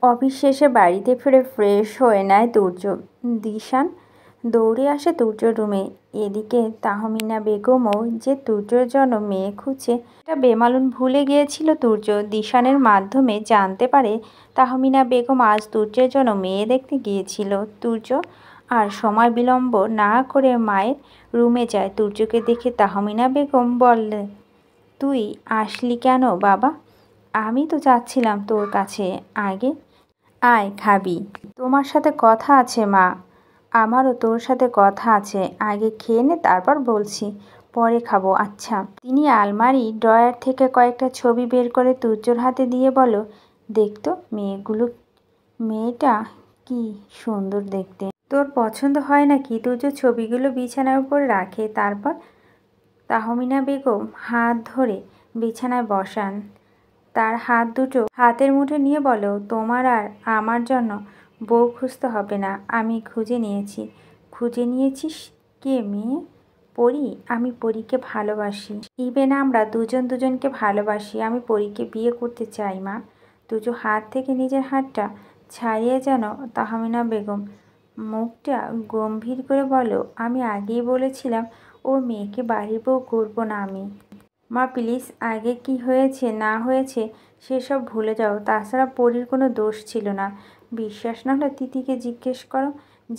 Office শেষে বাড়িতে ফিরে ফ্রেশ হয়ে নেয় তুর্য। দিশান দৌড়ে আসে তুর্যর রুমে। এদিকে তাহমিনা বেগমও যে তুর্যর জন্য মেয়ে খুঁজছে এটা বেমালুম ভুলে গিয়েছিল তুর্য। দিশানের মাধ্যমে জানতে পারে তাহমিনা বেগম আজ তুর্যের জন্য মেয়ে দেখতে গিয়েছিল। তুর্য আর সময় বিলম্ব না করে মায়ের রুমে যায়। তুর্যকে দেখে তাহমিনা বেগম বললে, তুই আসলি কেন বাবা? আমি তো যাচ্ছিলাম তোর কাছে। আগে আয়, খাবি? তোমার সাথে কথা আছে মা। আমারও তোর সাথে কথা আছে। আগে খেয়ে নে, তারপর বলছি। পরে খাবো। আচ্ছা। তিনি আলমারি ড্রয়ার থেকে কয়েকটা ছবি বের করে তুর্যর হাতে দিয়ে বলো, দেখতো মেয়েটা কি সুন্দর দেখতে। তোর পছন্দ হয় নাকি? তুর্য ছবিগুলো বিছানার উপর রাখে। তারপর তাহমিনা বেগম হাত ধরে বিছানায় বসান। তার হাত দুটো হাতের মুঠে নিয়ে বলো, তোমার আর আমার জন্য বউ খুঁজতে হবে না, আমি খুঁজে নিয়েছি। খুঁজে নিয়েছিস? কে মেয়ে? পরী। আমি পরীকে ভালোবাসি। ইভেন আমরা দুজন দুজনকে ভালোবাসি। আমি পরীকে বিয়ে করতে চাই মা। দুজো হাত থেকে নিজের হাতটা ছাড়িয়ে যেন তাহমিনা বেগম মুখটা গম্ভীর করে বলো, আমি আগেই বলেছিলাম ও মেয়েকে বাড়ির বউ করবো না আমি। মা প্লিজ, আগে কি হয়েছে না হয়েছে সেসব ভুলে যাও। তাছাড়া পরীর কোনো দোষ ছিল না। বিশ্বাস না হলে তিথিকে জিজ্ঞেস করো।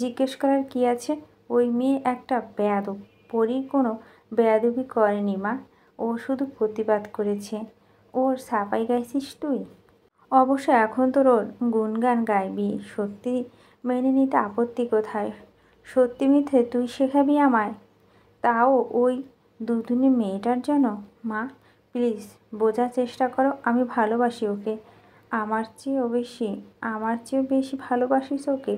জিজ্ঞেস করার কি আছে? ওই মেয়ে একটা বেয়াদব। পরীর কোনো বেয়াদবি করেনি মা, ও শুধু প্রতিবাদ করেছে। ওর সাফাই গাইছিস তুই? অবশ্য এখন তোর ওর গুণগান গাইবি। সত্যি মেনে নিতে আপত্তি কোথায়? সত্যি মিথ্যে তুই শেখাবি আমায়, তাও ওই দুধুনি মেয়েটার জন্য। মা প্লিজ, বোঝার চেষ্টা করো। আমি ভালোবাসি ওকে। আমার চেয়েও বেশি ভালোবাসিস ওকে?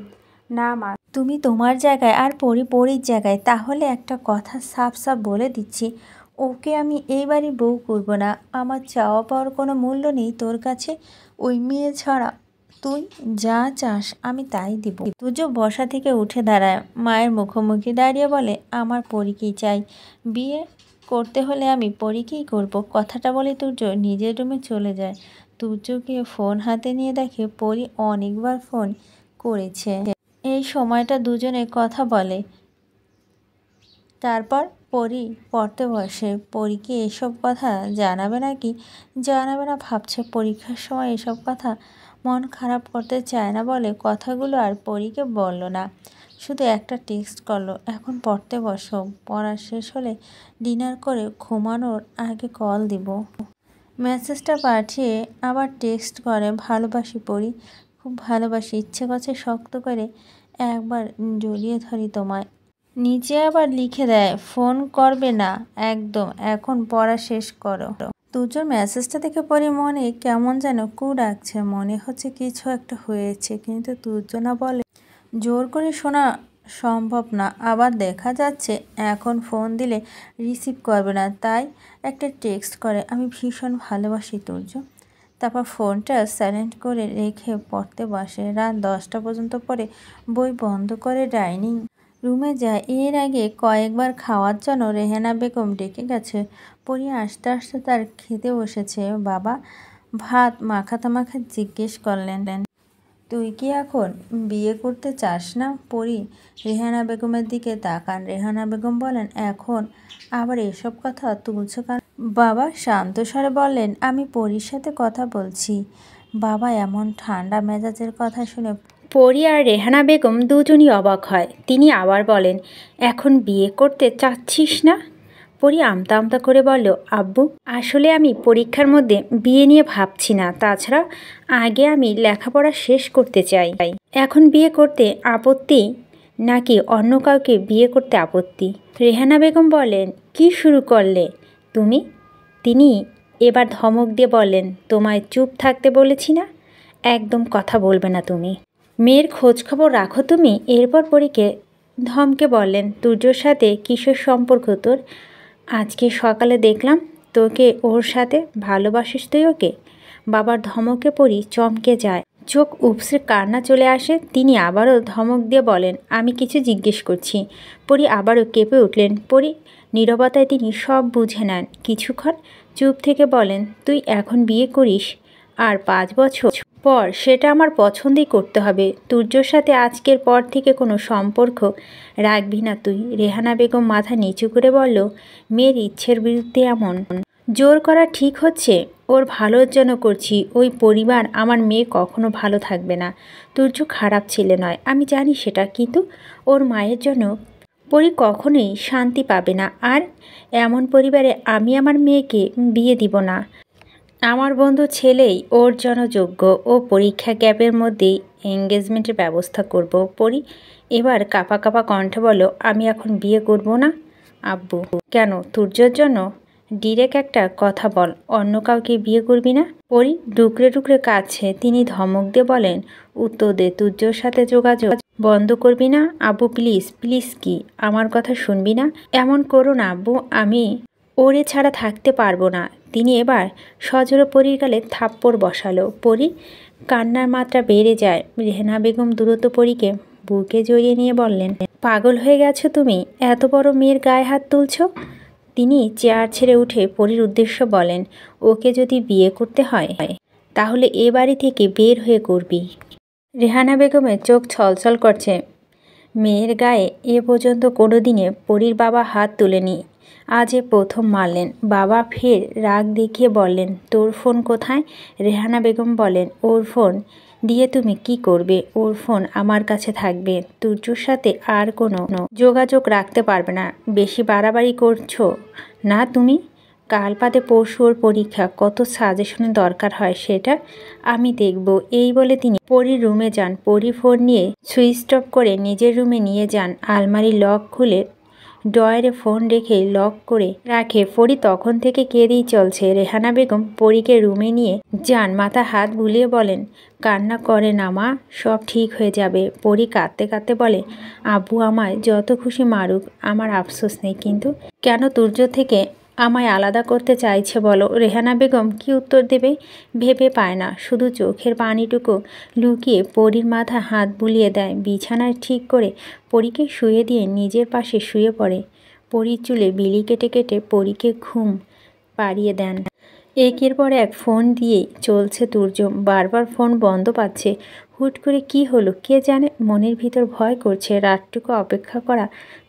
না মা, তুমি তোমার জায়গায় আর পরীর জায়গায়। তাহলে একটা কথা সাফ সাফ বলে দিচ্ছি, ওকে আমি এই বাড়ির বউ করব না। আমার চাওয়া পাওয়ার কোনো মূল্য নেই তোর কাছে। ওই মেয়ে ছাড়া তুই যা চাস আমি তাই দিব। তুর্য বসা থেকে উঠে দাঁড়ায়, মায়ের মুখোমুখি দাঁড়িয়ে বলে, আমার পরীকেই চাই। বিয়ে করতে হলে আমি পরীকেই করব। কথাটা বলে তুর্য নিজের রুমে চলে যায়। তুর্যকে ফোন হাতে নিয়ে দেখে পরী অনেকবার ফোন করেছে। এই সময়টা দুজনে কথা বলে। তারপর পরী পড়তে বসে। পরীকে এসব কথা জানাবে নাকি জানাবে না ভাবছে। পরীক্ষার সময় এসব কথা মন খারাপ করতে চায় না বলে কথাগুলো আর পরীকে বলল না, শুধু একটা টেক্সট করলো, এখন পড়তে বসো, পড়া শেষ হলে ডিনার করে ঘুমানোর আগে কল দিব। মেসেজটা পাঠিয়ে আবার টেক্সট করে, ভালোবাসি পরী, খুব ভালোবাসি। ইচ্ছে করছে শক্ত করে একবার জড়িয়ে ধরি তোমায়। নিচে আবার লিখে দেয়, ফোন করবে না একদম, এখন পড়া শেষ করো। তুর্যর মেসেজটা দেখে পরী মনে কেমন যেন কু ডাকছে। মনে হচ্ছে কিছু একটা হয়েছে, কিন্তু তুর্য না বলে জোর করে শোনা সম্ভব না। আবার দেখা যাচ্ছে এখন ফোন দিলে রিসিভ করবে না, তাই একটা টেক্সট করে, আমি ভীষণ ভালোবাসি তুর্য। তারপর ফোনটা সাইলেন্ট করে রেখে পড়তে বসে। রাত 10টা পর্যন্ত পরে বই বন্ধ করে ডাইনিং রুমে যায়। এর আগে কয়েকবার খাওয়ার জন্য রেহানা বেগম ডেকে গেছে। পরী আস্তে আস্তে তার খেতে বসেছে। বাবা ভাত মাখাতে জিজ্ঞেস করলেন, তুই কি এখন বিয়ে করতে চাস না? পরী রেহানা বেগমের দিকে তাকান। রেহানা বেগম বলেন, এখন আবার এসব কথা তুলছ কেন? বাবা শান্ত স্বরে বললেন, আমি পরীর সাথে কথা বলছি। বাবা এমন ঠান্ডা মেজাজের কথা শুনে পরী আর রেহানা বেগম দুজনই অবাক হয়। তিনি আবার বলেন, এখন বিয়ে করতে চাচ্ছিস না? পরী আমতা আমতা করে বলল, আব্বু আসলে আমি পরীক্ষার মধ্যে বিয়ে নিয়ে ভাবছি না। তাছাড়া আগে আমি লেখাপড়া শেষ করতে চাই। এখন বিয়ে করতে আপত্তি নাকি অন্য কাউকে বিয়ে করতে আপত্তি? রেহানা বেগম বলেন, কি শুরু করলে তুমি? তিনি এবার ধমক দিয়ে বললেন, তোমায় চুপ থাকতে বলেছি না? একদম কথা বলবে না তুমি। মেয়ের খোঁজ খবর রাখো তুমি। এরপর পরীকে ধমকে বললেন, তুর্যর সাথে কিসের সম্পর্ক তোর? আজকে সকালে দেখলাম তোকে ওর সাথে। ভালোবাসিস তুই ওকে? বাবার ধমকে পরী চমকে যায়, চোখ উপসে কান্না চলে আসে। তিনি আবারও ধমক দিয়ে বলেন, আমি কিছু জিজ্ঞেস করছি। পরী আবারও কেঁপে উঠলেন। পরী নীরবতায় তিনি সব বুঝে নেন। কিছুক্ষণ চুপ থেকে বলেন, তুই এখন বিয়ে করিস আর 5 বছর পর সেটা আমার পছন্দই করতে হবে। তুর্যর সাথে আজকের পর থেকে কোনো সম্পর্ক রাখবি না তুই। রেহানা বেগম মাথা নিচু করে বলল, মেয়ের ইচ্ছের বিরুদ্ধে এমন জোর করা ঠিক হচ্ছে? ওর ভালোর জন্য করছি। ওই পরিবার আমার মেয়ে কখনো ভালো থাকবে না। তুর্য খারাপ ছেলে নয়, আমি জানি সেটা, কিন্তু ওর মায়ের জন্য পরি কখনোই শান্তি পাবে না। আর এমন পরিবারে আমি আমার মেয়েকে বিয়ে দিব না। আমার বন্ধু ছেলেই ওর জন্য যোগ্য। ও পরীক্ষা গ্যাপের মধ্যেই এঙ্গেজমেন্টের ব্যবস্থা করব। পরি এবার কাঁপা কাঁপা কণ্ঠে বলো, আমি এখন বিয়ে করব না। আব্বু, কেন? তুর্যর জন্য? ডিরেক্ট একটা কথা বল, অন্য কাউকে বিয়ে করবি না? পরি ডুকরে ডুকরে কাঁদছে। তিনি ধমক দিয়ে বলেন, উত্তর দে, তুর্যর সাথে যোগাযোগ বন্ধ করবি না। আব্বু প্লিজ, প্লিজ, কি আমার কথা শুনবি না? এমন করো না আব্বু, আমি ওরে ছাড়া থাকতে পারবো না। তিনি এবার সজোরে পরীর গালে থাপ্পড় বসালো। পরি কান্নার মাত্রা বেড়ে যায়। রেহানা বেগম দ্রুত পরীকে বুকে জড়িয়ে নিয়ে বললেন, পাগল হয়ে গেছো তুমি? এত বড় মেয়ের গায়ে হাত তুলছ? তিনি চেয়ার ছেড়ে উঠে পরীর উদ্দেশ্য বলেন, ওকে যদি বিয়ে করতে হয় তাহলে এ বাড়ি থেকে বের হয়ে করবি। রেহানা বেগমের চোখ ছলছল করছে। মেয়ের গায়ে এ পর্যন্ত কোনো দিনে পরীর বাবা হাত তুলেনি, আজ এ প্রথম মারলেন। বাবা ফের রাগ দেখিয়ে বললেন, তোর ফোন কোথায়? রেহানা বেগম বলেন, ওর ফোন দিয়ে তুমি কি করবে? ওর ফোন আমার কাছে থাকবে। তুর্যুর সাথে আর কোনো যোগাযোগ রাখতে পারবে না। বেশি বাড়াবাড়ি করছো না তুমি? কাল বাদে পরশু ওর পরীক্ষা, কত সাজেশনের দরকার হয় সেটা আমি দেখব। এই বলে তিনি পরীর রুমে যান। পরী ফোন নিয়ে সুইচ অফ করে নিজের রুমে নিয়ে যান। আলমারির লক খুলে ড্রয়ারে ফোন রেখে লক করে রাখে। পরী তখন থেকে কেঁদেই চলছে। রেহানা বেগম পরীকে রুমে নিয়ে যান, মাথা হাত বুলিয়ে বলেন, কান্না করে না মা, সব ঠিক হয়ে যাবে। পরী কাঁদতে কাঁদতে বলে, আব্বু আমায় যত খুশি মারুক, আমার আফসোস নেই, কিন্তু কেন তুর্য থেকে আমায় আলাদা করতে চাইছে বলো? রেহানা বেগম কি উত্তর দেবে ভেবে পায় না, শুধু চোখের পানিটুকু লুকিয়ে পরীর মাথা হাত বুলিয়ে দেয়। বিছানায় ঠিক করে পরীকে শুয়ে দিয়ে নিজের পাশে শুয়ে পড়ে। পরীর চুলে বিলি কেটে কেটে পরীকে ঘুম পাড়িয়ে দেন। একের পর এক ফোন দিয়েই চলছে তুর্য, বারবার ফোন বন্ধ পাচ্ছে। হুট করে কি হলো কে জানে, মনের ভিতর ভয় করছে। রাতটুকু অপেক্ষা করা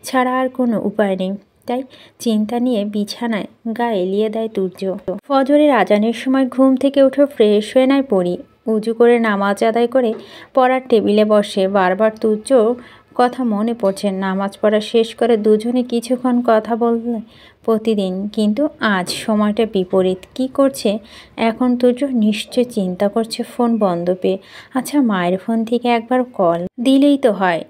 ছাড়া আর কোনো উপায় নেই। তাই চিন্তা নিয়ে বিছানায় গা এলিয়ে দেয় তুর্য। ফজরের আজানের সময় ঘুম থেকে উঠে ফ্রেশ হয়ে নেয় পরী। উজু করে নামাজ আদায় করে পড়ার টেবিলে বসে। বারবার তুর্য কথা মনে পড়ছে। নামাজ পড়া শেষ করে দুজনে কিছুক্ষণ কথা বললে প্রতিদিন, কিন্তু আজ সময়টা বিপরীত। কি করছে এখন তুর্য? নিশ্চয় চিন্তা করছে ফোন বন্ধ পেয়ে। আচ্ছা, মায়ের ফোন থেকে একবার কল দিলেই তো হয়।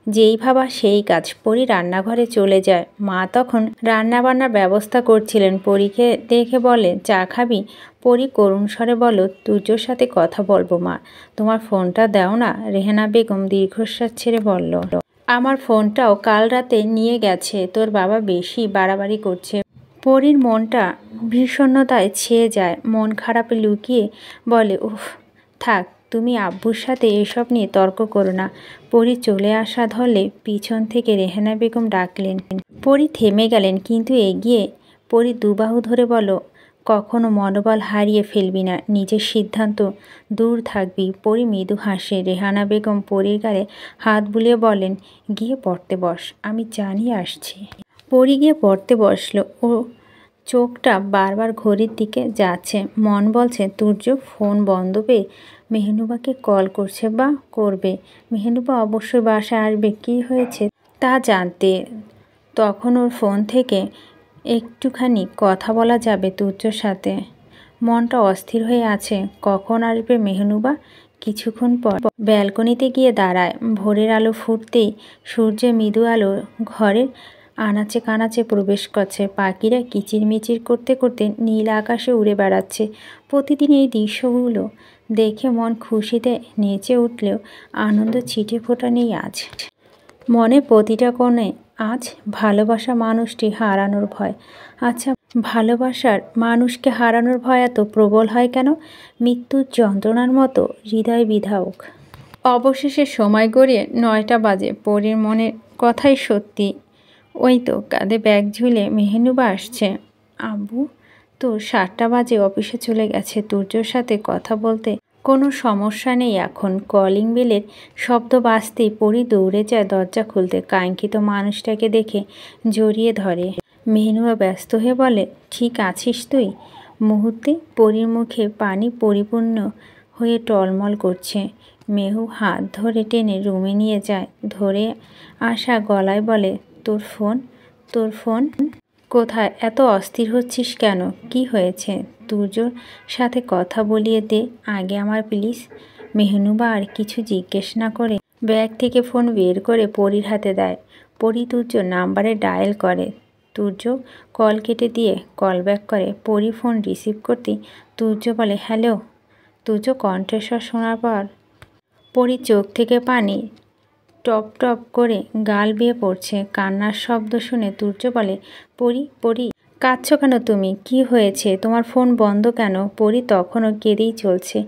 যেই ভাবা সেই কাজ। পরী রান্নাঘরে চলে যায়। মা তখন রান্নাবান্নার ব্যবস্থা করছিলেন। পরীকে দেখে বলে, চা খাবি? পরী করুণ স্বরে বলো, তুর্যর সাথে কথা বলবো মা, তোমার ফোনটা দাও না। রেহানা বেগম দীর্ঘশ্বাস ছেড়ে বলল, আমার ফোনটাও কাল রাতে নিয়ে গেছে। তোর বাবা বেশি বাড়াবাড়ি করছে। পরীর মনটা বিষণ্ণতায় ছেয়ে যায়। মন খারাপে লুকিয়ে বলে, উফ থাক, তুমি আব্বুর সাথে এসব নিয়ে তর্ক করো না। পরী চলে আসা ধরলে পিছন থেকে রেহানা বেগম ডাকলেন। পরী থেমে গেলেন, কিন্তু এগিয়ে পরী দুবাহু ধরে বলো, কখনো মনোবল হারিয়ে ফেলবি না, নিজের সিদ্ধান্ত দূর থাকবি। পরী মৃদু হাসে। রেহানা বেগম পরীর গালে হাত বুলিয়ে বলেন, গিয়ে পড়তে বস, আমি জানি আসছি। পরী গিয়ে পড়তে বসলো। ও চোখটা বারবার ঘড়ির দিকে যাচ্ছে। মন বলছে তুর্য ফোন বন্ধ পেয়ে মেহনুবাকে কল করছে বা করবে। মেহনুবা অবশ্যই বাসায় আসবে, কী হয়েছে তা জানতে। তখন ওর ফোন থেকে একটুখানি কথা বলা যাবে তুর্যর সাথে। মনটা অস্থির হয়ে আছে, কখন আসবে মেহনুবা। কিছুক্ষণ পর ব্যালকনিতে গিয়ে দাঁড়ায়। ভোরের আলো ফুটতেই সূর্যের মৃদু আলো ঘরের আনাচে কানাচে প্রবেশ করছে। পাখিরা কিচিরমিচির করতে করতে নীল আকাশে উড়ে বেড়াচ্ছে। প্রতিদিন এই দৃশ্যগুলো দেখে মন খুশিতে নেচে উঠলেও আনন্দ ছিটে ফোটা নেই আজ। মনে প্রতিটা কোণে আজ ভালোবাসা মানুষটি হারানোর ভয়। আচ্ছা, ভালোবাসার মানুষকে হারানোর ভয় এত প্রবল হয় কেন? মৃত্যুর যন্ত্রণার মতো হৃদয় বিধায়ক। অবশেষে সময় গড়িয়ে 9টা বাজে। পরীর মনের কথাই সত্যি। ওই তো কাঁধে ব্যাগ ঝুলে মেহনুবা আসছে। আব্বু তো 7টা বাজে অফিসে চলে গেছে। তুর্যর সাথে কথা বলতে কোনো সমস্যা নেই এখন। কলিং বেলের শব্দ বাজতেই পরি দৌড়ে যায় দরজা খুলতে। কাঙ্ক্ষিত মানুষটাকে দেখে জড়িয়ে ধরে। মেহনুবা ব্যস্ত হয়ে বলে, ঠিক আছিস তুই? মুহূর্তে পরির মুখে পানি পরিপূর্ণ হয়ে টলমল করছে। মেহু হাত ধরে টেনে রুমে নিয়ে যায়। ধরে আসা গলায় বলে, তোর ফোন কোথায়? এত অস্থির হচ্ছিস কেন? কি হয়েছে? তুর্যর সাথে কথা বলিয়ে দে আগে আমার প্লিজ। মেহনুবা আর কিছু জিজ্ঞেস না করে ব্যাগ থেকে ফোন বের করে পরির হাতে দেয়। পরি তুর্য নাম্বারে ডায়াল করে। তুর্য কল কেটে দিয়ে কল ব্যাক করে। পরি ফোন রিসিভ করতেই তুর্য বলে, হ্যালো। তুর্য কণ্ঠস্বর শোনার পর পরি চোখ থেকে পানি টপ টপ করে গাল বেয়ে পড়ছে। কান্নার শব্দ শুনে তুর্য বলে, পরি কাঁদছো কেন তুমি? কি হয়েছে? তোমার ফোন বন্ধ কেন? পরি তখনও কেঁদেই চলছে।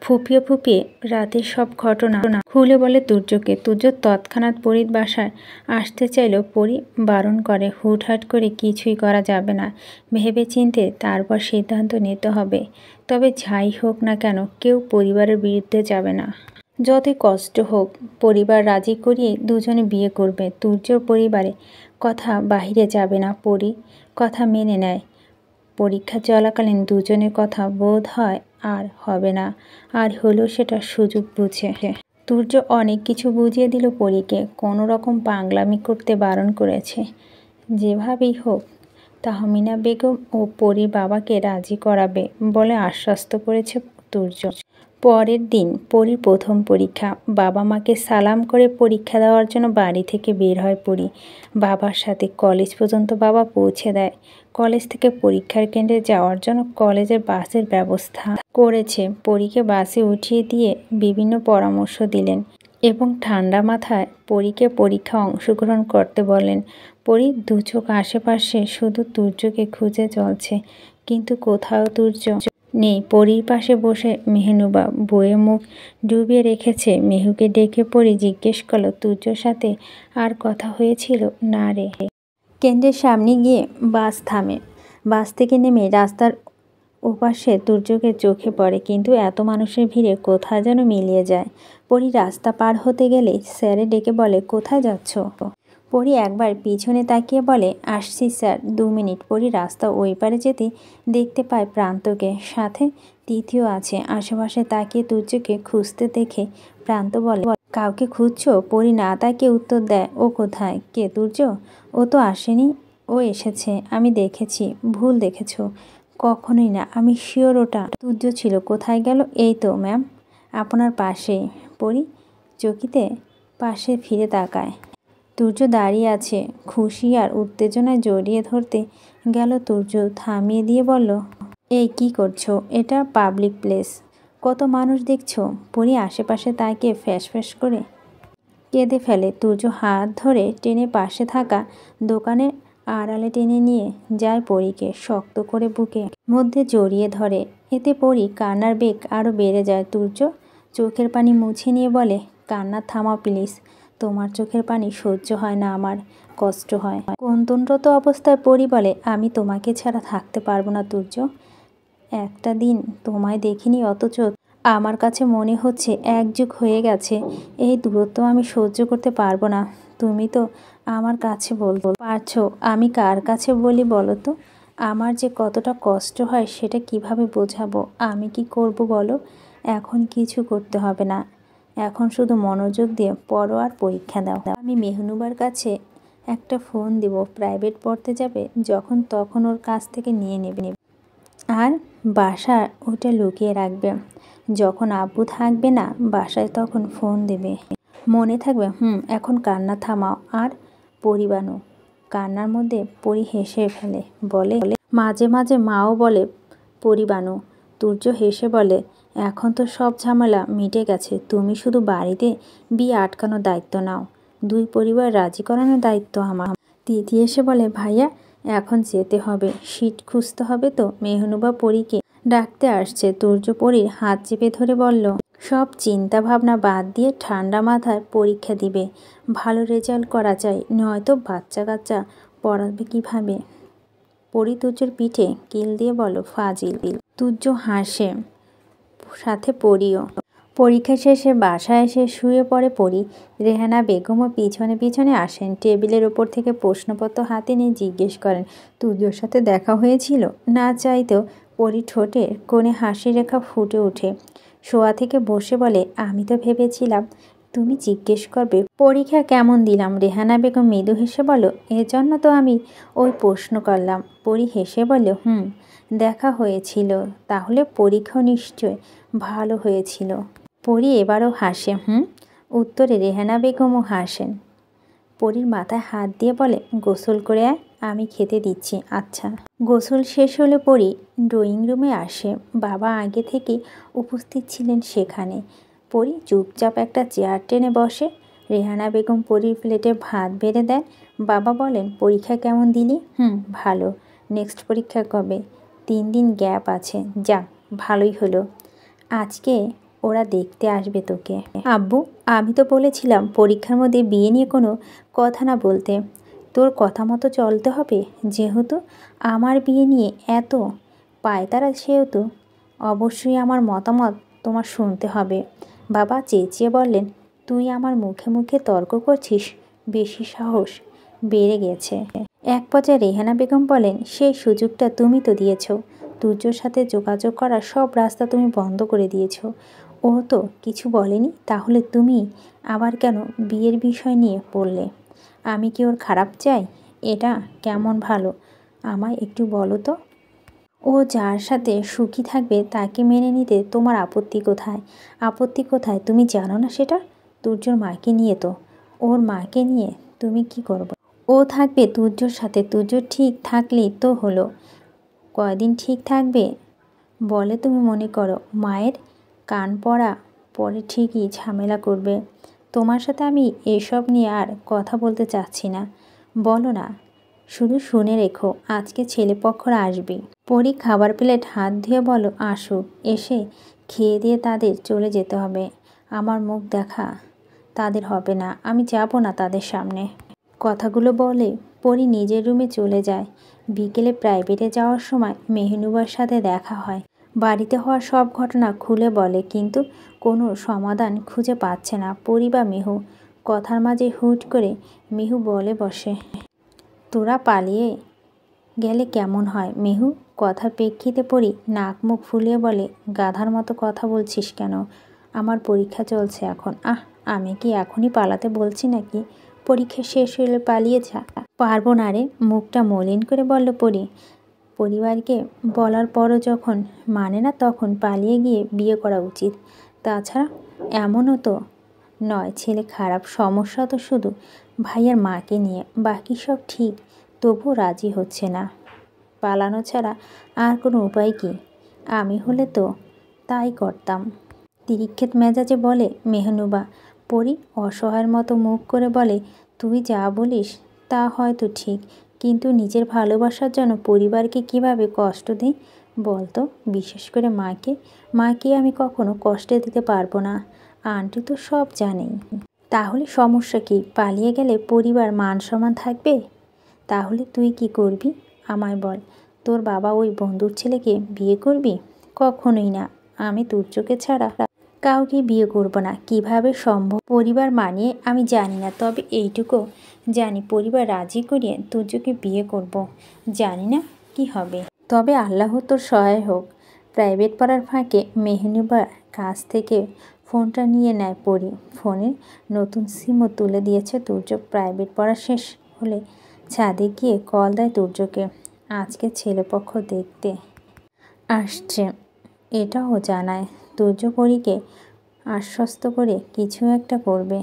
ফুপিয়ে ফুপিয়ে রাতের সব ঘটনা খুলে বলে তুর্যকে। তুর্য তৎক্ষণাৎ পরির বাসায় আসতে চাইলেও পরি বারণ করে। হুটহাট করে কিছুই করা যাবে না, ভেবে চিনতে তারপর সিদ্ধান্ত নিতে হবে। তবে যাই হোক না কেন কেউ পরিবারের বিরুদ্ধে যাবে না। যতই কষ্ট হোক পরিবার রাজি করিয়ে দুজনে বিয়ে করবে। তুর্যর পরিবারে কথা বাহিরে যাবে না। পরি কথা মেনে নেয়। পরীক্ষা চলাকালীন দুজনের কথা বোধ হয় আর হবে না। আর হলো সেটা সুযোগ বুঝে। তুর্য অনেক কিছু বুঝিয়ে দিল পরীকে। কোনো রকম পাগলামি করতে বারণ করেছে। যেভাবেই হোক তাহমিনা বেগম ও পরির বাবাকে রাজি করাবে বলে আশ্বস্ত করেছে তুর্য। পরের দিন পরির প্রথম পরীক্ষা। বাবা মাকে সালাম করে পরীক্ষা দেওয়ার জন্য বাড়ি থেকে বের হয় পরি বাবার সাথে। কলেজ পর্যন্ত বাবা পৌঁছে দেয়। কলেজ থেকে পরীক্ষার কেন্দ্রে যাওয়ার জন্য কলেজের বাসের ব্যবস্থা করেছে। পরীকে বাসে উঠিয়ে দিয়ে বিভিন্ন পরামর্শ দিলেন এবং ঠান্ডা মাথায় পরীকে পরীক্ষা অংশগ্রহণ করতে বলেন। পরি দু চোখ আশেপাশে শুধু তুর্যকে খুঁজে চলছে, কিন্তু কোথাও তুর্য নেই। পরির পাশে বসে মেহনুবা বইয়ে মুখ ডুবিয়ে রেখেছে। মেহুকে ডেকে পরি জিজ্ঞেস করল, তুর্যর সাথে আর কথা হয়েছিল? না রে। কেন্দ্রের সামনে গিয়ে বাস থামে। বাস থেকে নেমে রাস্তার ওপাশে তুর্যকে চোখে পড়ে, কিন্তু এত মানুষের ভিড়ে কোথায় যেন মিলিয়ে যায়। পরি রাস্তা পার হতে গেলে স্যারে ডেকে বলে, কোথায় যাচ্ছ? পরি একবার পিছনে তাকিয়ে বলে, আসছি স্যার, 2 মিনিট। পরি রাস্তা ওই পারে যেতে দেখতে পায় প্রান্তকে, সাথে তিথিও আছে। আশেপাশে তাকিয়ে তুর্যকে খুঁজতে দেখে প্রান্ত বলে, কাউকে খুঁজছো? পরি না তাকিয়ে উত্তর দেয়, ও কোথায়? কে? তুর্য? ও তো আসেনি। ও এসেছে, আমি দেখেছি। ভুল দেখেছো। কখনোই না, আমি শিওর ওটা তুর্য ছিল। কোথায় গেল? এই তো ম্যাম, আপনার পাশে। পরি চকিতে পাশে ফিরে তাকায়। তুর্য দাঁড়িয়ে আছে। খুশি আর উত্তেজনায় জড়িয়ে ধরতে গেল তুর্য থামিয়ে দিয়ে বলল, এই কি করছো? এটা পাবলিক প্লেস, কত মানুষ দেখছো। পরি আশেপাশে তাকিয়ে ফ্যাস ফ্যাস করে কেঁদে ফেলে। তুর্য হাত ধরে টেনে পাশে থাকা দোকানের আড়ালে টেনে নিয়ে যায় পরীকে শক্ত করে বুকে মধ্যে জড়িয়ে ধরে। এতে পরি কান্নার বেগ আরও বেড়ে যায়। তুর্য চোখের পানি মুছে নিয়ে বলে, কান্না থামাও প্লিজ। তোমার চোখের পানি সহ্য হয় না, আমার কষ্ট হয়। কন্তনরত অবস্থায় পরি বলে, আমি তোমাকে ছাড়া থাকতে পারবো না তুর্য। একটা দিন তোমায় দেখিনি, অথচ আমার কাছে মনে হচ্ছে 1 যুগ হয়ে গেছে। এই দূরত্ব আমি সহ্য করতে পারবো না। তুমি তো আমার কাছে বলতে পারছো, আমি কার কাছে বলি বলো তো? আমার যে কতটা কষ্ট হয় সেটা কিভাবে বোঝাবো? আমি কি করব বলো? এখন কিছু করতে হবে না, এখন শুধু মনোযোগ দিয়ে পড়ো আর পরীক্ষা দাও। আমি মেহনুবার কাছে একটা ফোন দিব, প্রাইভেট পড়তে যাবে, যখন তখন ওর কাছ থেকে নিয়ে নেবে, আর বাসায় ওটা লুকিয়ে রাখবে। যখন আব্বু থাকবে না বাসায় তখন ফোন দেবে, মনে থাকবে। এখন কান্না থামাও আর পরিবানো। কান্নার মধ্যে পরি হেসে ফেলে, বলে, মাঝে মাঝে মাও বলে পরিবানো। তুর্য হেসে বলে, এখন তো সব ঝামেলা মিটে গেছে, তুমি শুধু বাড়িতে বিয়ে আটকানোর দায়িত্ব নাও, 2 পরিবার রাজি করানোর দায়িত্ব আমার। তিথি এসে বলে, ভাইয়া এখন যেতে হবে, সিট খুঁজতে হবে তো। মেহনুবা পরীকে ডাকতে আসছে। তুর্য পরীর হাত চেপে ধরে বলল, সব চিন্তা ভাবনা বাদ দিয়ে ঠান্ডা মাথায় পরীক্ষা দিবে, ভালো রেজাল্ট করা চাই, নয়তো বাচ্চা কাচ্চা পড়াবে কিভাবে? পরি তুর্যর পিঠে কিল দিয়ে বলো, ফাজিল। তুর্য হাসে। সাথে পরিও। পরীক্ষা শেষে বাসায় এসে শুয়ে পড়ে পরি। রেহানা বেগমও পিছনে পিছনে আসেন। টেবিলের ওপর থেকে প্রশ্নপত্র হাতে নিয়ে জিজ্ঞেস করেন, তুর্যর সাথে দেখা হয়েছিল? না চাইতেও পরি ঠোঁটের কোণে হাসি রেখা ফুটে ওঠে। শোয়া থেকে বসে বলে, আমি তো ভেবেছিলাম তুমি জিজ্ঞেস করবে পরীক্ষা কেমন দিলাম। রেহানা বেগম মৃদু হেসে বলো, এজন্য তো আমি ওই প্রশ্ন করলাম। পরি হেসে বলে, দেখা হয়েছিল, তাহলে পরীক্ষাও নিশ্চয় ভালো হয়েছিল। পরি এবারও হাসে। উত্তরে রেহানা বেগমও হাসেন। পরির মাথায় হাত দিয়ে বলে, গোসল করে আয়, আমি খেতে দিচ্ছি। আচ্ছা। গোসল শেষ হলে পরি ড্রয়িং রুমে আসে। বাবা আগে থেকে উপস্থিত ছিলেন সেখানে। পরি চুপচাপ একটা চেয়ার টেনে বসে। রেহানা বেগম পরির প্লেটে ভাত বেড়ে দেন। বাবা বলেন, পরীক্ষা কেমন দিলি? ভালো। নেক্সট পরীক্ষা কবে? 3 দিন গ্যাপ আছে। যাক, ভালোই হলো। আজকে ওরা দেখতে আসবে তোকে। আব্বু, আমি তো বলেছিলাম পরীক্ষার মধ্যে বিয়ে নিয়ে কোনো কথা না বলতে। তোর কথা মতো চলতে হবে। যেহেতু আমার বিয়ে নিয়ে এত পায়তারা, সেহেতু অবশ্যই আমার মতামত তোমার শুনতে হবে। বাবা চেঁচিয়ে বললেন, তুই আমার মুখে মুখে তর্ক করছিস? বেশি সাহস বেড়ে গেছে। এক পর্যায়ে রেহানা বেগম বলেন, সেই সুযোগটা তুমি তো দিয়েছ। তুর্যর সাথে যোগাযোগ করার সব রাস্তা তুমি বন্ধ করে দিয়েছ। ও তো কিছু বলেনি, তাহলে তুমি আবার কেন বিয়ের বিষয় নিয়ে পড়লে? আমি কি ওর খারাপ চাই? এটা কেমন ভালো আমায় একটু বলো তো। ও যার সাথে সুখী থাকবে তাকে মেনে নিতে তোমার আপত্তি কোথায়? আপত্তি কোথায় তুমি জানো না সেটা? তুর্যর মাকে নিয়ে তো। ওর মাকে নিয়ে তুমি কি করবে? ও থাকবে তুর্যর সাথে। তুর্য ঠিক থাকলেই তো হলো। কয়দিন ঠিক থাকবে বলে তুমি মনে করো? মায়ের কান পড়া পরে ঠিকই ঝামেলা করবে। তোমার সাথে আমি এসব নিয়ে আর কথা বলতে চাচ্ছি না। বলো না, শুধু শুনে রেখো, আজকে ছেলেপক্ষরা আসবে। পরি খাবার প্লেট হাত ধুয়ে বলো, আসুক, এসে খেয়ে দিয়ে তাদের চলে যেতে হবে। আমার মুখ দেখা তাদের হবে না। আমি যাব না তাদের সামনে। কথাগুলো বলে পরি নিজের রুমে চলে যায়। বিকেলে প্রাইভেটে যাওয়ার সময় মেহনুবার সাথে দেখা হয়। বাড়িতে হওয়া সব ঘটনা খুলে বলে, কিন্তু কোনো সমাধান খুঁজে পাচ্ছে না পরি বা মেহু। কথার মাঝে হুট করে মেহু বলে বসে, তোরা পালিয়ে গেলে কেমন হয় মেহু? কথার প্রেক্ষিতে পরি নাক মুখ ফুলিয়ে বলে, গাধার মতো কথা বলছিস কেন? আমার পরীক্ষা চলছে এখন। আমি কি এখনই পালাতে বলছি নাকি? পরীক্ষা শেষ হলে পালিয়ে যা। পারবো না রে, মুখটা মলিন করে বলল পরি। পরিবারকে বলার পরও যখন মানে না, তখন পালিয়ে গিয়ে বিয়ে করা উচিত। তাছাড়া এমনও তো নয় ছেলে খারাপ। সমস্যা তো শুধু ভাইয়ের মাকে নিয়ে। বাকি সব ঠিক, তবুও রাজি হচ্ছে না। পালানো ছাড়া আর কোনো উপায় কি? আমি হলে তো তাই করতাম। তিরিক্ষেত মেজাজে বলে মেহনুবা। পরি অসহায়ের মতো মুখ করে বলে, তুই যা বলিস তা হয়তো ঠিক, কিন্তু নিজের ভালোবাসার জন্য পরিবারকে কিভাবে কষ্ট দিই বলতো? বিশেষ করে মাকে। মাকে আমি কখনো কষ্ট দিতে পারবো না। আন্টি তো সব জানেই। তাহলে সমস্যা কি? পালিয়ে গেলে পরিবার মান সম্মান থাকবে? তাহলে তুই কি করবি আমায় বল। তোর বাবা ওই বন্ধুর ছেলেকে বিয়ে করবি? কখনোই না। আমি তুর্যকে ছাড়া কাউকে বিয়ে করব না। কিভাবে সম্ভব? পরিবার মানিয়ে আমি জানি না, তবে এইটুকু জানি পরিবার রাজি করিয়ে তুর্যকে বিয়ে করব। জানি না কি হবে, তবে আল্লাহ তোর সহায় হোক। প্রাইভেট পড়ার ফাঁকে মেহনুবার কাছ থেকে ফোনটা নিয়ে নেয় পরি। ফোনে নতুন সিমও তুলে দিয়েছে তুর্য। প্রাইভেট পড়া শেষ হলে ছাদে গিয়ে কল দেয় তুর্যকে। আজকে ছেলেপক্ষ দেখতে আসছে এটাও জানায়। তুর্য পরীকে আশ্বস্ত করে কিছু একটা করবে।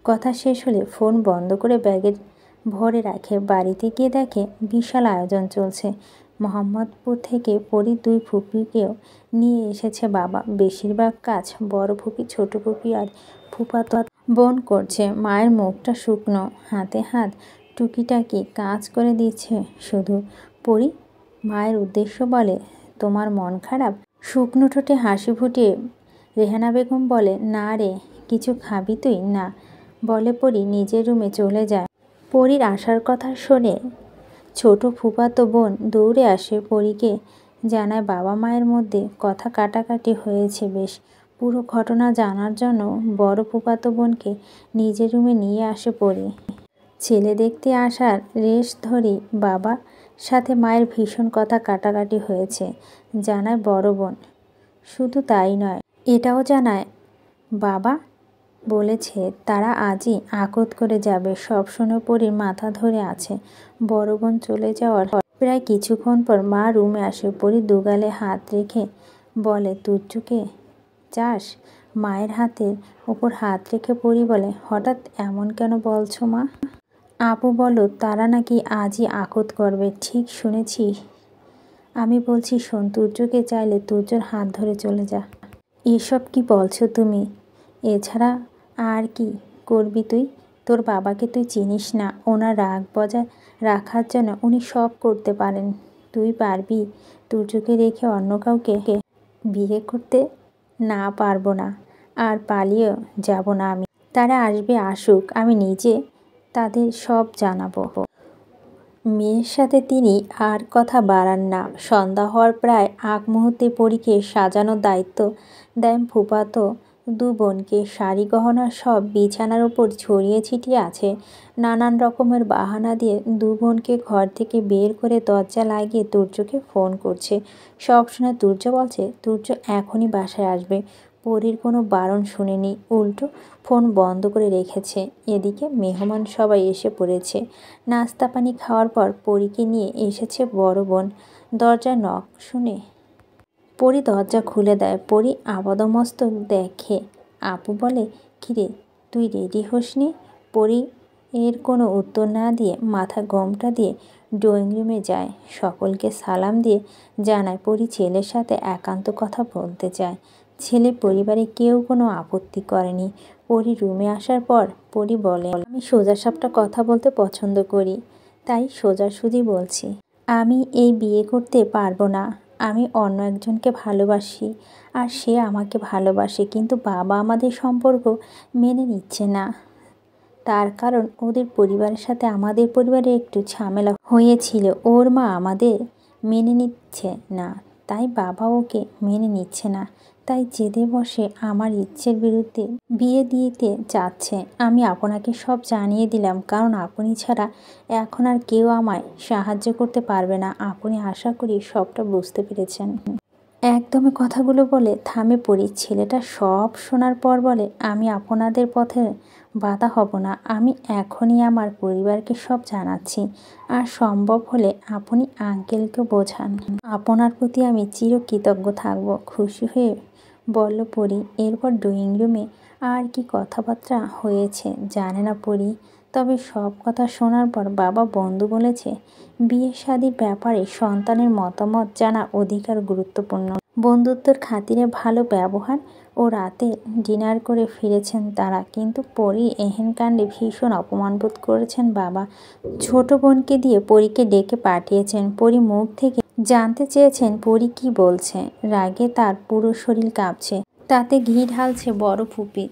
কথা শেষ হলে ফোন বন্ধ করে ব্যাগে ভরে রাখে। বাড়িতে গিয়ে দেখে বিশাল আয়োজন চলছে। মোহাম্মদপুর থেকে পরীর 2 ফুপিকেও নিয়ে এসেছে বাবা। বেশিরভাগ কাজ বড় ফুপি, ছোট ফুপি আর ফুফাতো বোন করছে। মায়ের মুখটা শুকনো, হাতে হাত টুকিটাকি কাজ করে দিচ্ছে শুধু। পরি মায়ের উদ্দেশ্য বলে, তোমার মন খারাপ? শুকনো ঠোঁটে হাসি ফুটিয়ে রেহানা বেগম বলে, না রে, কিছু খাবি তুই? না বলে পরি নিজের রুমে চলে যায়। পরির আসার কথা শুনে ছোট ফুফাতো বোন দৌড়ে আসে পরীকে জানায় বাবা মায়ের মধ্যে কথা কাটাকাটি হয়েছে বেশ। পুরো ঘটনা জানার জন্য বড় ফুফাতো বোনকে নিজের রুমে নিয়ে আসে পরি। ছেলে দেখতে আসার রেশ ধরেই বাবার সাথে মায়ের ভীষণ কথা কাটাকাটি হয়েছে জানায় বড় বোন। শুধু তাই নয়, এটাও জানায় বাবা বলেছে তারা আজই আকত করে যাবে। সব শুনে পরির মাথা ধরে আছে। বড় বোন চলে যাওয়ার প্রায় কিছুক্ষণ পর মা রুমে আসে। পরি দুগালে হাত রেখে বলে, তুর্যকে চাস? মায়ের হাতের ওপর হাত রেখে পরি বলে, হঠাৎ এমন কেন বলছো মা? আপু বলো তারা নাকি আজই আকত করবে। ঠিক শুনেছি? আমি বলছি শোন, তুর্যকে চাইলে তুর্যর হাত ধরে চলে যা। এসব কি বলছো তুমি? এছাড়া আর কি করবি তুই? তোর বাবাকে তুই চিনিস না। ওনার রাগ বজায় রাখার জন্য উনি সব করতে পারেন। তুই পারবি তুর্যকে রেখে অন্য কাউকে বিয়ে করতে? না, পারবো না। আর পালিয়েও যাব না আমি। তারা আসবে, আসুক, আমি নিজে তাদের সব জানাবো। মেয়ের সাথে তিনি আর কথা বাড়ান না। সন্ধ্যা হওয়ার প্রায় আগ মুহূর্তে পরীকে সাজানোর দায়িত্ব দেন ফুফাতো দু বোনকে। শাড়ি গহনা সব বিছানার উপর ছড়িয়ে ছিটিয়ে আছে। নানান রকমের বাহানা দিয়ে দু বোনকে ঘর থেকে বের করে দরজা লাগিয়ে তুর্যকে ফোন করছে। সব শুনে তুর্য বলছে তুর্য এখনই বাসায় আসবে। পরীর কোনো বারণ শুনেনি, উল্টো ফোন বন্ধ করে রেখেছে। এদিকে মেহমান সবাই এসে পড়েছে। নাস্তা পানি খাওয়ার পর পরীকে নিয়ে এসেছে বড় বোন। দরজা নক শুনে পরি দরজা খুলে দেয়। পরি আপাদমস্তক দেখে। আপু বলে, কিরে তুই রেডি হসনি? পরি এর কোনো উত্তর না দিয়ে মাথা গোমটা দিয়ে ড্রয়িং রুমে যায়। সকলকে সালাম দিয়ে জানায় পরি ছেলের সাথে একান্ত কথা বলতে চায়। ছেলে পরিবারে কেউ কোনো আপত্তি করেনি। পরি রুমে আসার পর পরি বলে, আমি সোজাসাপটা কথা বলতে পছন্দ করি, তাই সোজাসুজি বলছি। আমি এই বিয়ে করতে পারবো না। আমি অন্য একজনকে ভালোবাসি আর সে আমাকে ভালোবাসে, কিন্তু বাবা আমাদের সম্পর্ক মেনে নিচ্ছে না। তার কারণ ওদের পরিবারের সাথে আমাদের পরিবারে একটু ঝামেলা হয়েছিল। ওর মা আমাদের মেনে নিচ্ছে না, তাই বাবা ওকে মেনে নিচ্ছে না। তাই জেদে বসে আমার ইচ্ছের বিরুদ্ধে বিয়ে দিতে চাচ্ছে। আমি আপনাকে সব জানিয়ে দিলাম, কারণ আপনি ছাড়া এখন আর কেউ আমায় সাহায্য করতে পারবে না। আপনি আশা করি সবটা বুঝতে পেরেছেন। একদমই কথাগুলো বলে থামে পড়ি। ছেলেটা সব শোনার পর বলে, আমি আপনাদের পথে বাধা হব না। আমি এখনই আমার পরিবারকে সব জানাচ্ছি। আর সম্ভব হলে আপনি আঙ্কেলকে বোঝান। আপনার প্রতি আমি চিরকৃতজ্ঞ থাকব। খুশি হয়ে বলল পরি। এরপর ড্রয়িং রুমে আর কি কথাবার্তা হয়েছে জানে না পরি। তবে সব কথা শোনার পর বাবা বন্ধু বলেছে বিয়ে শাদির ব্যাপারে সন্তানের মতামত জানা অধিকার গুরুত্বপূর্ণ। বন্ধুত্বের খাতিরে ভালো ব্যবহার ও রাতে ডিনার করে ফিরেছেন তারা। কিন্তু পরি এহেন কাণ্ডে ভীষণ অপমানবোধ করেছেন বাবা। ছোট বোনকে দিয়ে পরীকে ডেকে পাঠিয়েছেন। পরি মুখ থেকে জানতে চেয়েছেন পরি কি বলছে। রাগে তার পুরো শরীর কাঁপছে। তাতে ঘি ঢালছে বড় ফুপি।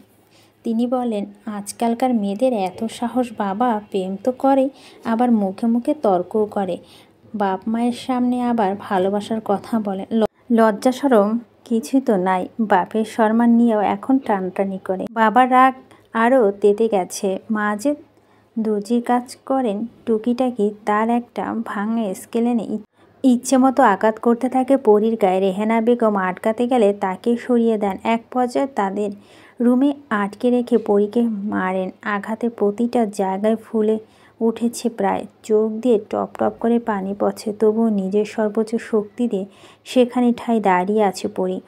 তিনি বলেন, আজকালকার মেয়েদের এত সাহস! বাবা প্রেম তো করে, আবার মুখে মুখে তর্কও করে। বাপ মায়ের সামনে আবার ভালোবাসার কথা বলে। লজ্জা শরম কিছুই তো নাই। বাপের সম্মান নিয়েও এখন টানটানি করে। বাবার রাগ আরও তেতে গেছে। মা যে দর্জির কাজ করেন টুকিটাকি, তার একটা ভাঙা স্কেল এনে ইচ্ছে মতো আঘাত করতে থাকে পরীর গায়ে। রেহানা বেগম আটকাতে গেলে তাকে সরিয়ে দেন। এক পর্যায়ে তাদের রুমে আটকে রেখে পরীকে মারেন। আঘাতে প্রতিটা জায়গায় ফুলে উঠেছে প্রায়। চোখ দিয়ে টপ টপ করে পানি পড়ছে, তবুও নিজের সর্বোচ্চ শক্তি দিয়ে সেখানে ঠাই দাঁড়িয়ে আছে পরি।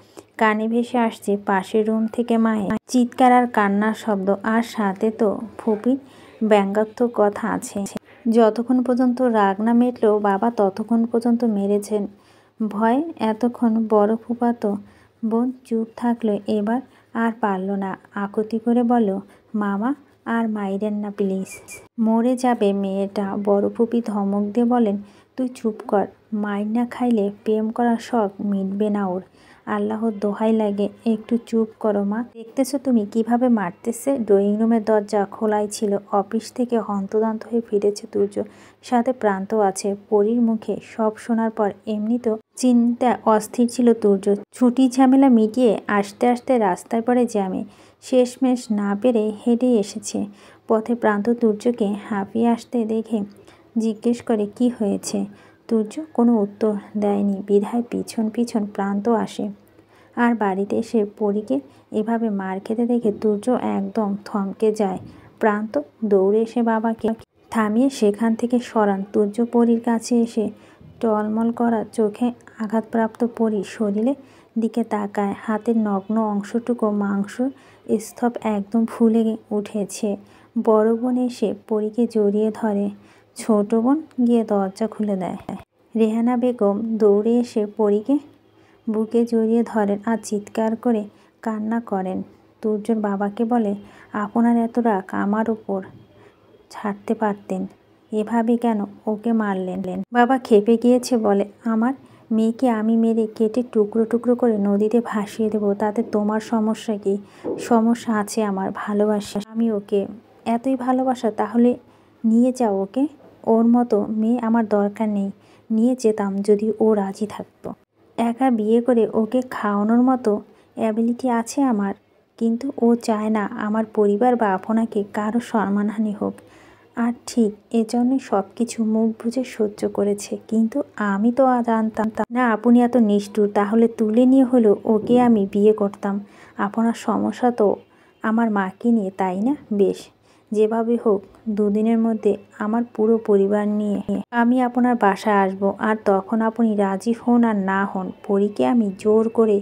কানে ভেসে আসছে পাশের রুম থেকে মায়ের চিৎকার আর কান্নার শব্দ। আর সাথে তো ফুপির ব্যঙ্গাত্মক কথা আছে, যতক্ষণ পর্যন্ত রাগ না মেটল বাবা ততক্ষণ পর্যন্ত মেরেছেন। ভয় এতক্ষণ বড় ফুফাতো বোন চুপ থাকলো। এবার আর পারল না, আকুতি করে বলল, মামা আর মাইরেন না প্লিজ, মরে যাবে মেয়েটা। বড় ফুপি ধমক দিয়ে বলেন, তুই চুপ কর। মাইর না খাইলে প্রেম করার শখ মিটবে না ওর। আল্লাহর দোহাই লাগে একটু চুপ করো মা। দেখতেছো তুমি কিভাবে মারতেছে। ড্রয়িং রুমের দরজা খোলাই ছিল। অফিস থেকে হন্তদন্ত হয়ে ফিরেছে তুর্য, সাথে প্রান্তও আছে। পরীর মুখে সব শোনার পর এমনিতেও চিন্তা অস্থির ছিল তুর্য। ছুটি ঝামেলা মিটিয়ে আসতে আসতে রাস্তায় পড়ে জ্যামে, শেষমেশ না পেরে হেঁটে এসেছে। পথে প্রান্ত তুর্যকে হাঁপিয়ে আসতে দেখে জিজ্ঞেস করে কি হয়েছে। তুর্য কোনো উত্তর দেয়নি বিধায় পিছন পিছন প্রান্ত আসে। আর বাড়িতে এসে পরীকে এভাবে মার খেতে দেখে তুর্য একদম থমকে যায়। প্রান্ত দৌড়ে এসে বাবাকে থামিয়ে সেখান থেকে সরান। তুর্য পরীর কাছে এসে টলমল করা চোখে আঘাতপ্রাপ্ত পরীর শরীরের দিকে তাকায়। হাতের নগ্ন অংশটুকু মাংস স্তব একদম ফুলে উঠেছে। বড় বোন এসে পরীকে জড়িয়ে ধরে, ছোট বোন গিয়ে দরজা খুলে দেয়। রেহানা বেগম দৌড়ে এসে পরীকে বুকে জড়িয়ে ধরেন আর চিৎকার করে কান্না করেন। তুর্যর বাবাকে বলে, আপনার এত রাগ আমার ওপর, ছাড়তে পারতেন, এভাবে কেন ওকে মারলেন। বাবা খেপে গিয়েছে বলে, আমার মেয়েকে আমি মেরে কেটে টুকরো টুকরো করে নদীতে ভাসিয়ে দেবো, তাতে তোমার সমস্যা কি? সমস্যা আছে আমার, ভালোবাসি আমি ওকে। এতই ভালোবাসা তাহলে নিয়ে যাও ওকে। ওর মতো মেয়ে আমার দরকার নেই। নিয়ে যেতাম যদি ও রাজি থাকতো। একা বিয়ে করে ওকে খাওয়ানোর মতো অ্যাবিলিটি আছে আমার, কিন্তু ও চায় না আমার পরিবার বা আপনাকে কারো সম্মানহানি হোক। আর ঠিক এজন্যই সব কিছু মুখ বুজে সহ্য করেছে। কিন্তু আমি তো জানতাম না আপনি এত নিষ্ঠুর। তাহলে তুলে নিয়ে হলেও ওকে আমি বিয়ে করতাম। আপনার সমস্যা তো আমার মাকে নিয়ে, তাই না? বেশ, যেভাবে হোক দুদিনের মধ্যে আমার পুরো পরিবার নিয়ে আমি আপনার বাসায় আসবো। আর তখন আপনি রাজি হন আর না হন, পরীকে আমি জোর করে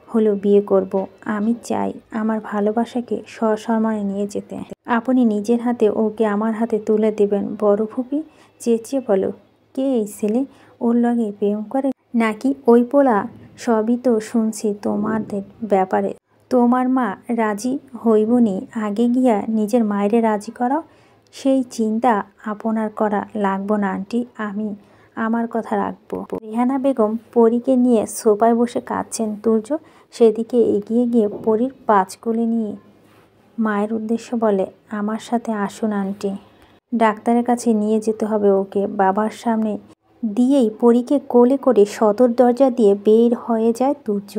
হলেও বিয়ে করব। আমি চাই আমার ভালোবাসাকে সসম্মানে নিয়ে যেতে। আপনি নিজের হাতে ওকে আমার হাতে তুলে দেবেন। বড় ফুপি চেঁচিয়ে বলো, কে এই ছেলে? ওর লগে প্রেম করে নাকি? ওই পোলা? সবই তো শুনছি তোমাদের ব্যাপারে। তোমার মা রাজি হইবনি, আগে গিয়া নিজের মায়েরে রাজি করাও। সেই চিন্তা আপনার করা লাগবো না আন্টি, আমি আমার কথা রাখবো। রেহানা বেগম পরীকে নিয়ে সোফায় বসে কাঁদছেন। তুর্য সেদিকে এগিয়ে গিয়ে পরীর পাঁচ কোলে নিয়ে মায়ের উদ্দেশ্যে বলে, আমার সাথে আসুন আন্টি, ডাক্তারের কাছে নিয়ে যেতে হবে ওকে। বাবার সামনে দিয়েই পরীকে কোলে করে সদর দরজা দিয়ে বের হয়ে যায় তুর্য।